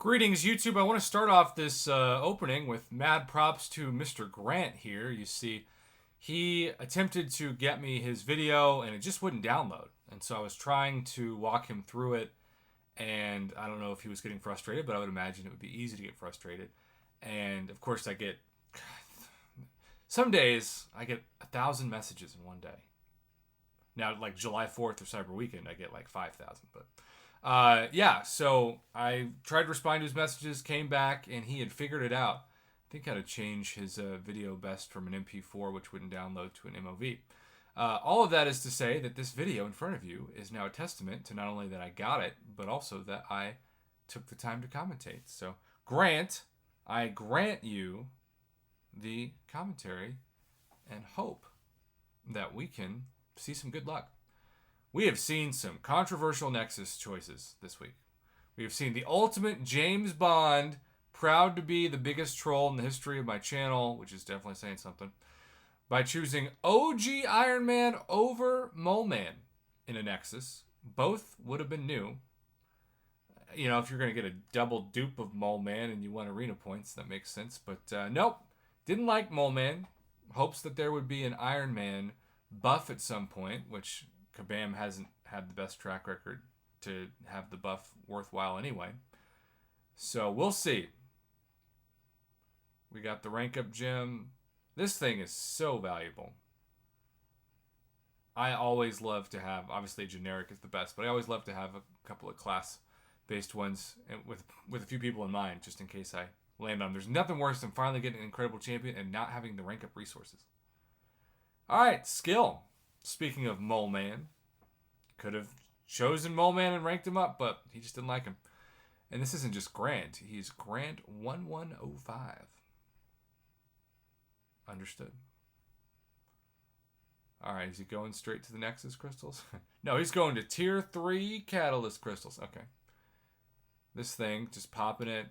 Greetings, YouTube. I want to start off this opening with mad props to Mr. Grant here. You see, he attempted to get me his video and it just wouldn't download. And so I was trying to walk him through it. And I don't know if he was getting frustrated, but I would imagine it would be easy to get frustrated. And of course, some days I get 1,000 messages in one day. Now, like July 4th or Cyber Weekend, I get like 5,000. But yeah, so I tried to respond to his messages, came back, and he had figured it out. I think how to change his video best from an MP4, which wouldn't download, to an MOV. All of that is to say that this video in front of you is now a testament to not only that I got it, but also that I took the time to commentate. So, Grant, I grant you the commentary and hope that we can see some good luck. We have seen some controversial Nexus choices this week. We have seen the ultimate James Bond, proud to be the biggest troll in the history of my channel, which is definitely saying something, by choosing OG Iron Man over Mole Man in a Nexus. Both would have been new. You know, if you're going to get a double dupe of Mole Man and you want arena points, that makes sense. But nope, didn't like Mole Man. Hopes that there would be an Iron Man buff at some point, which Kabam hasn't had the best track record to have the buff worthwhile anyway. So we'll see. We got the rank up gem. This thing is so valuable. I always love to have, obviously generic is the best, but I always love to have a couple of class based ones with a few people in mind, just in case I land on them. There's nothing worse than finally getting an incredible champion and not having the rank up resources. Alright, skill. Speaking of Mole Man, could have chosen Mole Man and ranked him up, but he just didn't like him. And this isn't just Grant. He's Grant 1105. Understood. Alright, is he going straight to the Nexus crystals? No, he's going to tier 3 catalyst crystals. Okay. This thing, just popping it.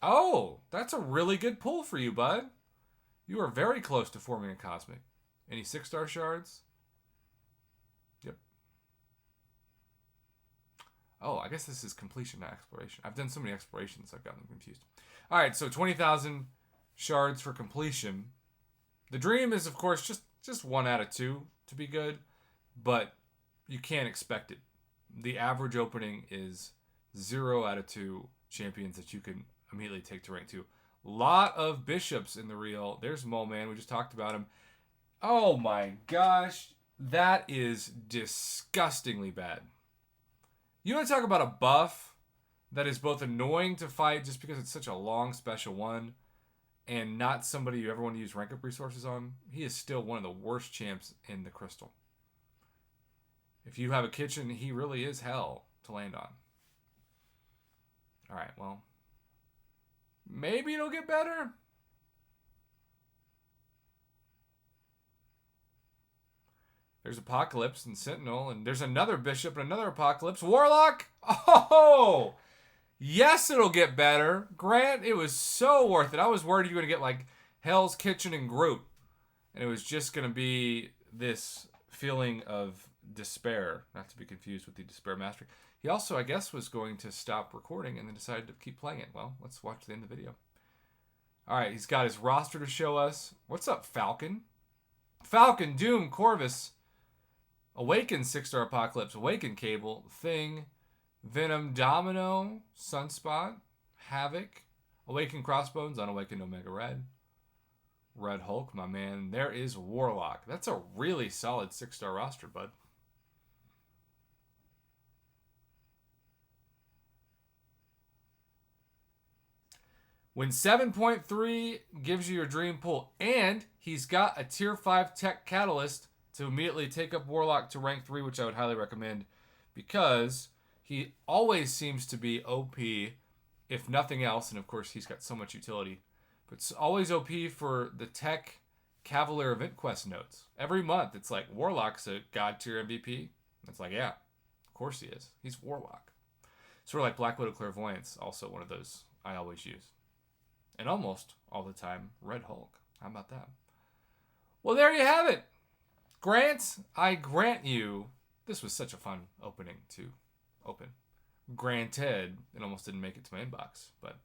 Oh, that's a really good pull for you, bud. You are very close to forming a cosmic. Any 6-star shards? Yep. Oh, I guess this is completion, not exploration. I've done so many explorations, I've gotten them confused. All right, so 20,000 shards for completion. The dream is, of course, just 1 out of 2 to be good, but you can't expect it. The average opening is 0 out of 2 champions that you can immediately take to rank 2. Lot of bishops in the reel. There's Mole Man. We just talked about him. Oh my gosh. That is disgustingly bad. You want to talk about a buff that is both annoying to fight just because it's such a long special one and not somebody you ever want to use rank up resources on? He is still one of the worst champs in the crystal. If you have a kitchen, he really is hell to land on. Alright, well, maybe it'll get better. There's Apocalypse and Sentinel, and there's another Bishop and another Apocalypse. Warlock! Oh! Yes, it'll get better. Grant, it was so worth it. I was worried you were going to get like Hell's Kitchen and Groot. And it was just going to be this feeling of despair, not to be confused with the Despair Mastery. He also, I guess, was going to stop recording and then decided to keep playing it. Well, let's watch the end of the video. Alright, he's got his roster to show us. What's up, Falcon? Falcon, Doom, Corvus, Awaken 6-star Apocalypse, Awaken Cable, Thing, Venom, Domino, Sunspot, Havoc, Awaken Crossbones, Unawakened Omega Red, Red Hulk, my man. There is Warlock. That's a really solid 6-star roster, bud. When 7.3 gives you your dream pull, and he's got a tier 5 tech catalyst to immediately take up Warlock to rank 3, which I would highly recommend because he always seems to be OP, if nothing else, and of course he's got so much utility, but it's always OP for the tech Cavalier event quest notes. Every month it's like, Warlock's a god tier MVP. It's like, yeah, of course he is. He's Warlock. Sort of like Black Widow Clairvoyance, also one of those I always use. And almost all the time, Red Hulk. How about that? Well, there you have it. Grant, I grant you, this was such a fun opening to open. Granted, it almost didn't make it to my inbox, but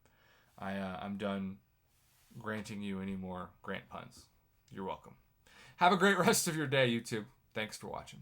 I'm done granting you any more Grant puns. You're welcome. Have a great rest of your day, YouTube. Thanks for watching.